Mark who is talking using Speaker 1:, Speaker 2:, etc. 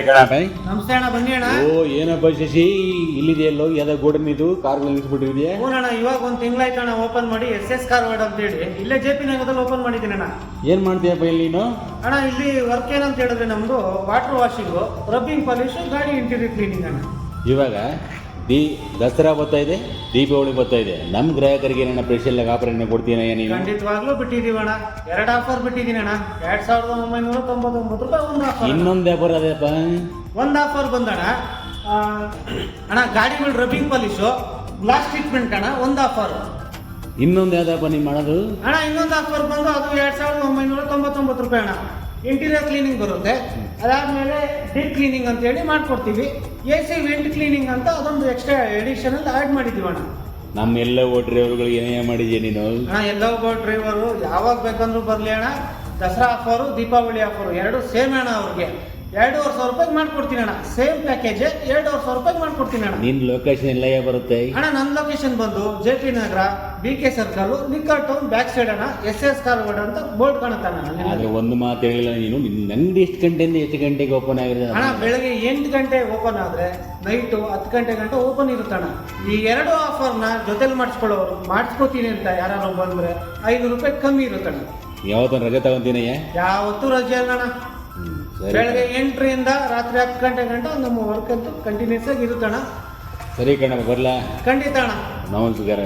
Speaker 1: ನಮಸ್ತೆ ಅಣ್ಣ, ಬನ್ನಿ ಅಣ್ಣ.
Speaker 2: ಓ ಏನಪ್ಪ ಶಶಿ, ಇಲ್ಲಿದೆಯಲ್ಲೋ ಯಾವ್ದೋ ಗೋಡನ್ ಇದು ಕಾರ್ ನಿಲ್ಲಿಸ್ಬಿಟ್ಟಿದ್ಯಾ?
Speaker 1: ಹೂನಣ್ಣ, ಇವಾಗ ಒಂದು ತಿಂಗಳಾಯ್ತಣ್ಣ ಓಪನ್ ಮಾಡಿ SS ಕಾರ್ವಾಡ್ ಅಂತ ಹೇಳಿ ಇಲ್ಲೇ JP ನಗರದಲ್ಲಿ ಓಪನ್ ಮಾಡಿದ್ದೀನಿ ಅಣ್ಣ.
Speaker 2: ಏನ್ ಮಾಡ್ತೀಯಪ್ಪ ಇಲ್ಲಿ ನೀನು?
Speaker 1: ಅಣ್ಣ ಇಲ್ಲಿ ವರ್ಕ್ ಏನಂತ ಹೇಳಿದ್ರೆ ನಮ್ದು ವಾಟರ್ ವಾಷಿಂಗು, ರಬ್ಬಿಂಗ್ ಪಾಲಿಶ್, ಗಾಡಿ ಇಂಟೀರಿಯರ್ ಕ್ಲೀನಿಂಗ್ ಅಣ್ಣ.
Speaker 2: ಇವಾಗ ದಸರಾ ಬರ್ತಾ ಇದೆ, ದೀಪಾವಳಿ ಬರ್ತಾ ಇದೆ. ನಮ್ಮ ಗ್ರಾಹಕರಿಗೆ ಏನಣ್ಣ ಸ್ಪೆಷಲ್ ಆಫರ್ ಏನ ಕೊಡ್ತೀನ ನೀನು?
Speaker 1: ಖಂಡಿತವಾಗ್ಲೂ ಬಿಟ್ಟಿದೀವಿ ಅಣ್ಣ. 2 ಆಫರ್ ಬಿಟ್ಟಿದ್ದೀನಿ ಅಣ್ಣ. 2999 ರೂಪಾಯಿ ಒಂದು ಆಫರ್.
Speaker 2: ಇನ್ನೊಂದು ವ್ಯಾಪಾರ ಅದಪ್ಪ.
Speaker 1: ಒಂದು ಆಫರ್ ಬಂದಣ್ಣ. ಅಣ್ಣ ಗಾಡಿಗಳು ರಬ್ಬಿಂಗ್ ಪಾಲಿಶು, ಗ್ಲಾಸ್ ಟ್ರೀಟ್ಮೆಂಟ್ ಅಣ್ಣ, ಒಂದು ಆಫರ್.
Speaker 2: ಇನ್ನೊಂದು ಯಾವ್ದಪ್ಪ ನೀವು ಮಾಡೋದು?
Speaker 1: ಅಣ್ಣ ಇನ್ನೊಂದು ಆಫರ್ ಬಂದು ಅದು 2999 ರೂಪಾಯಿ ಅಣ್ಣ. ಇಂಟೀರಿಯರ್ ಕ್ಲೀನಿಂಗ್ ಬರುತ್ತೆ. ಅದಾದ್ಮೇಲೆ ಡೀಪ್ ಕ್ಲೀನಿಂಗ್ ಅಂತ ಹೇಳಿ ಮಾಡ್ಕೊಡ್ತೀವಿ. AC ವೆಂಟ್ ಕ್ಲೀನಿಂಗ್ ಅಂತ ಅದೊಂದು ಎಕ್ಸ್ಟ್ರಾ ಎಡಿಷನಲ್ ಆಡ್ ಮಾಡಿದೀವಿ ಅಣ್ಣ.
Speaker 2: ನಮ್ಮೆಲ್ಲ ಡ್ರೈವರ್ಗಳಿಗೆ ಏನೇ ಮಾಡಿದ್ಯಾ ನೀನು?
Speaker 1: ಅಣ್ಣ ಎಲ್ಲ ಒಬ್ಬ ಡ್ರೈವರು ಯಾವಾಗ ಬೇಕಂದ್ರೂ ಬರಲಿ ಅಣ್ಣ. ದಸರಾ ಆಫರು, ದೀಪಾವಳಿ ಆಫರು ಎರಡು ಸೇಮ್ ಅಣ್ಣ. ಅವ್ರಿಗೆ 2,500 ರೂಪಾಯಿ ಮಾಡ್ಕೊಡ್ತೀನಿ ಅಣ್ಣ. ಸೇಮ್ ಪ್ಯಾಕೇಜ್ 2,500 ರೂಪಾಯಿ ಮಾಡ್ಕೊಡ್ತೀನಿ ಅಣ್ಣ.
Speaker 2: ನಿನ್ ಲೊಕೇಶನ್ ಎಲ್ಲ ಬರುತ್ತೆ
Speaker 1: ಅಣ್ಣ? ನನ್ನ ಲೊಕೇಶನ್ ಬಂದು JP ನಗರ, BK circle, liquor town back side ಅಣ್ಣ. SS ಕಾರ್ವಾಡ್ ಅಂತ ಬೋರ್ಡ್ ಕಾಣುತ್ತಣ್ಣ.
Speaker 2: ಆದ್ರೆ ಒಂದು ಮಾತು ಹೇಳಿಲ್ಲ ನೀನು. ನಿನ್ನ ಅಂಗಡಿ ಎಷ್ಟು ಗಂಟೆಯಿಂದ ಎಷ್ಟು ಗಂಟೆಗೆ ಓಪನ್ ಆಗಿದೆ?
Speaker 1: ಅಣ್ಣ ಬೆಳಗ್ಗೆ 8 ಗಂಟೆ ಓಪನ್ ಆದ್ರೆ ನೈಟು 10 ಗಂಟೆ ಓಪನ್ ಇರುತ್ತಣ್ಣ. ಈ 2 ಆಫರ್ನ ಜೊತೆಲಿ ಮಾಡಿಸ್ಕೊಳ್ಳೋರು, ಮಾಡಿಸ್ಕೋತೀನಿ ಅಂತ ಯಾರು ಬಂದ್ರೆ 500 ರೂಪಾಯಿ ಕಮ್ಮಿ ಇರುತ್ತಣ್ಣ.
Speaker 2: ಯಾವತ್ತ ರಜೆ ತಗೊಂತೀನಯ್ಯ?
Speaker 1: ಯಾವತ್ತೂ ರಜೆ ಅಲ್ಲಣ್ಣ. ಬೆಳಗ್ಗೆ 8ರಿಂದ ರಾತ್ರಿ 10 ಗಂಟೆ ಗಂಟ ನಮ್ಮ ವರ್ಕ್ ಅಂತೂ ಕಂಟಿನ್ಯೂಸ್ ಆಗಿ ಇರುತ್ತಣ್ಣ.
Speaker 2: ಸರಿ ಕಣ, ಬರ್ಲಾ?
Speaker 1: ಖಂಡಿತ ಅಣ್ಣ.
Speaker 2: ನಮಸ್ಕಾರ.